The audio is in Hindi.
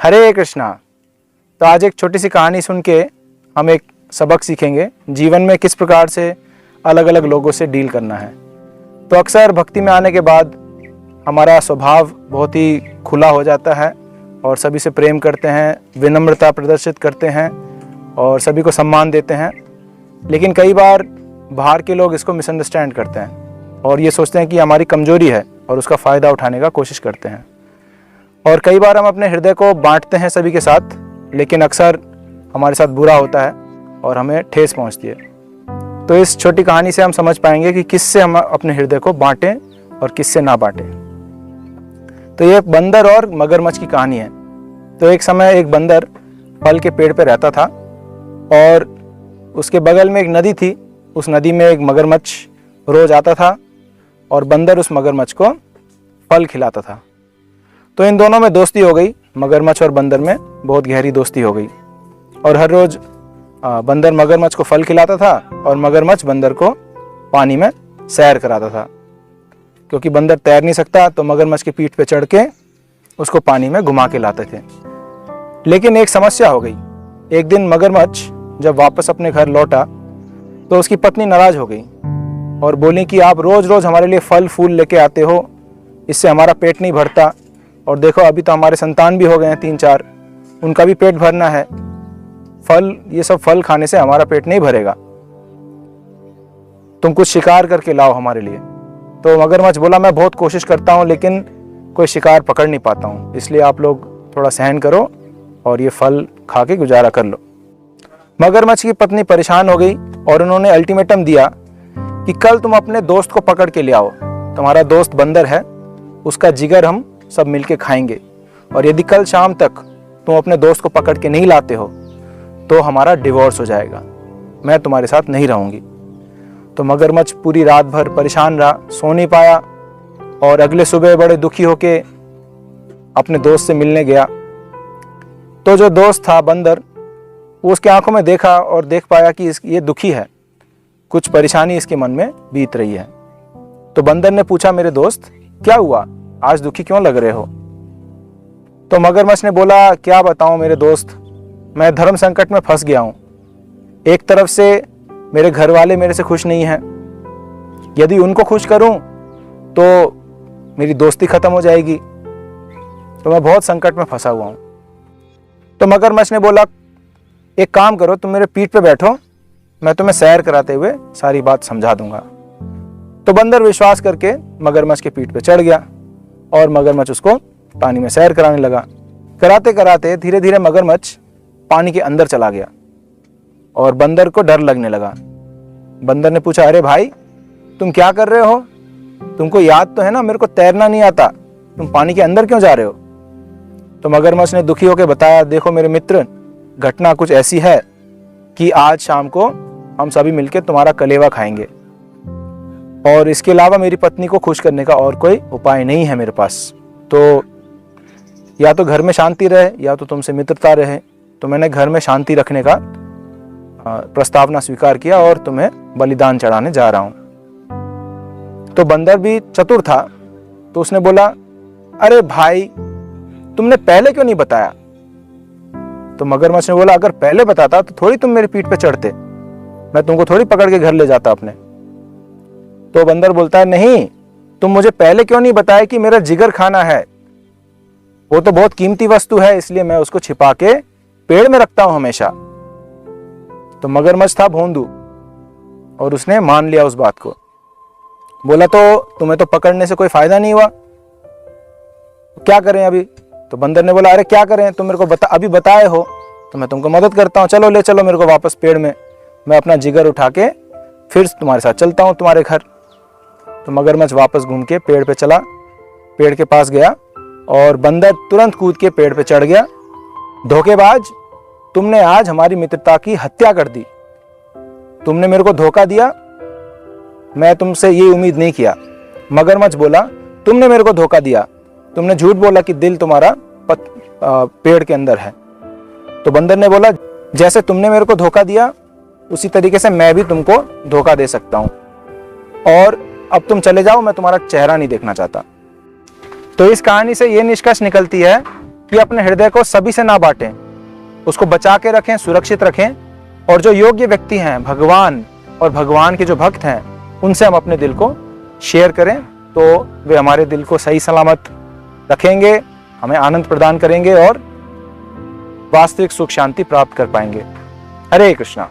हरे कृष्णा। तो आज एक छोटी सी कहानी सुन के हम एक सबक सीखेंगे जीवन में किस प्रकार से अलग अलग लोगों से डील करना है। तो अक्सर भक्ति में आने के बाद हमारा स्वभाव बहुत ही खुला हो जाता है और सभी से प्रेम करते हैं, विनम्रता प्रदर्शित करते हैं और सभी को सम्मान देते हैं। लेकिन कई बार बाहर के लोग इसको मिसअंडरस्टैंड करते हैं और ये सोचते हैं कि हमारी कमजोरी है और उसका फ़ायदा उठाने का कोशिश करते हैं। और कई बार हम अपने हृदय को बांटते हैं सभी के साथ, लेकिन अक्सर हमारे साथ बुरा होता है और हमें ठेस पहुंचती है। तो इस छोटी कहानी से हम समझ पाएंगे कि किससे हम अपने हृदय को बांटें और किससे ना बांटें। तो ये बंदर और मगरमच्छ की कहानी है। तो एक समय एक बंदर फल के पेड़ पे रहता था और उसके बगल में एक नदी थी। उस नदी में एक मगरमच्छ रोज आता था और बंदर उस मगरमच्छ को फल खिलाता था। तो इन दोनों में दोस्ती हो गई, मगरमच्छ और बंदर में बहुत गहरी दोस्ती हो गई। और हर रोज बंदर मगरमच्छ को फल खिलाता था और मगरमच्छ बंदर को पानी में सैर कराता था। क्योंकि बंदर तैर नहीं सकता तो मगरमच्छ की पीठ पे चढ़ के उसको पानी में घुमा के लाते थे। लेकिन एक समस्या हो गई। एक दिन मगरमच्छ जब वापस अपने घर लौटा तो उसकी पत्नी नाराज हो गई और बोली कि आप रोज रोज हमारे लिए फल फूल लेके आते हो, इससे हमारा पेट नहीं भरता। और देखो अभी तो हमारे संतान भी हो गए हैं 3-4, उनका भी पेट भरना है। ये सब फल खाने से हमारा पेट नहीं भरेगा, तुम कुछ शिकार करके लाओ हमारे लिए। तो मगरमच्छ बोला मैं बहुत कोशिश करता हूँ लेकिन कोई शिकार पकड़ नहीं पाता हूँ, इसलिए आप लोग थोड़ा सहन करो और ये फल खा के गुजारा कर लो। मगरमच्छ की पत्नी परेशान हो गई और उन्होंने अल्टीमेटम दिया कि कल तुम अपने दोस्त को पकड़ के ले आओ। तुम्हारा दोस्त बंदर है, उसका जिगर हम सब मिलके खाएंगे और यदि कल शाम तक तुम अपने दोस्त को पकड़ के नहीं लाते हो तो हमारा डिवोर्स हो जाएगा, मैं तुम्हारे साथ नहीं रहूंगी। तो मगरमच्छ पूरी रात भर परेशान रहा, सो नहीं पाया और अगले सुबह बड़े दुखी होके अपने दोस्त से मिलने गया। तो जो दोस्त था बंदर, वो उसके आंखों में देखा और देख पाया कि ये दुखी है, कुछ परेशानी इसके मन में बीत रही है। तो बंदर ने पूछा मेरे दोस्त क्या हुआ, आज दुखी क्यों लग रहे हो? तो मगरमच्छ ने बोला क्या बताऊं मेरे दोस्त, मैं धर्म संकट में फंस गया हूं। एक तरफ से मेरे घर वाले मेरे से खुश नहीं हैं, यदि उनको खुश करूं तो मेरी दोस्ती खत्म हो जाएगी, तो मैं बहुत संकट में फंसा हुआ हूं। तो मगरमच्छ ने बोला एक काम करो, तुम मेरे पीठ पे बैठो, मैं तुम्हें सैर कराते हुए सारी बात समझा दूंगा। तो बंदर विश्वास करके मगरमच्छ के पीठ पे चढ़ गया और मगरमच्छ उसको पानी में सैर कराने लगा। कराते कराते धीरे धीरे मगरमच्छ पानी के अंदर चला गया और बंदर को डर लगने लगा। बंदर ने पूछा अरे भाई तुम क्या कर रहे हो, तुमको याद तो है ना मेरे को तैरना नहीं आता, तुम पानी के अंदर क्यों जा रहे हो? तो मगरमच्छ ने दुखी होकर बताया देखो मेरे मित्र, घटना कुछ ऐसी है कि आज शाम को हम सभी मिलकर तुम्हारा कलेवा खाएंगे और इसके अलावा मेरी पत्नी को खुश करने का और कोई उपाय नहीं है मेरे पास। तो या तो घर में शांति रहे या तो तुमसे मित्रता रहे। तो मैंने घर में शांति रखने का प्रस्तावना स्वीकार किया और तुम्हें बलिदान चढ़ाने जा रहा हूं। तो बंदर भी चतुर था, तो उसने बोला अरे भाई तुमने पहले क्यों नहीं बताया? तो मगरमच्छ ने बोला अगर पहले बताता तो थोड़ी तुम मेरे पीठ पे चढ़ते, मैं तुमको थोड़ी पकड़ के घर ले जाता अपने। तो बंदर बोलता है नहीं, तुम मुझे पहले क्यों नहीं बताया कि मेरा जिगर खाना है, वो तो बहुत कीमती वस्तु है, इसलिए मैं उसको छिपा के पेड़ में रखता हूं हमेशा। तो मगरमच्छ था भोंदू और उसने मान लिया उस बात को। बोला तो तुम्हें तो पकड़ने से कोई फायदा नहीं हुआ, क्या करें अभी? तो बंदर ने बोला अरे क्या करें, तुम मेरे को अभी बताए हो तो मैं तुमको मदद करता हूँ, चलो ले चलो मेरे को वापस पेड़ में, मैं अपना जिगर उठा के फिर तुम्हारे साथ चलता हूँ तुम्हारे घर। तो मगरमच्छ वापस घूम के पेड़ पे चला, पेड़ के पास गया और बंदर तुरंत कूद के पेड़ पे चढ़ गया। धोखेबाज, तुमने आज हमारी मित्रता की हत्या कर दी, तुमने मेरे को धोखा दिया, मैं तुमसे ये उम्मीद नहीं किया। मगरमच्छ बोला तुमने मेरे को धोखा दिया, तुमने झूठ बोला कि दिल तुम्हारा पेड़ के अंदर है। तो बंदर ने बोला जैसे तुमने मेरे को धोखा दिया उसी तरीके से मैं भी तुमको धोखा दे सकता हूं और अब तुम चले जाओ, मैं तुम्हारा चेहरा नहीं देखना चाहता। तो इस कहानी से ये निष्कर्ष निकलती है कि अपने हृदय को सभी से ना बांटें, उसको बचा के रखें, सुरक्षित रखें, और जो योग्य व्यक्ति हैं, भगवान और भगवान के जो भक्त हैं, उनसे हम अपने दिल को शेयर करें, तो वे हमारे दिल को सही सलामत रखेंगे, हमें आनंद प्रदान करेंगे और वास्तविक सुख शांति प्राप्त कर पाएंगे। हरे कृष्णा।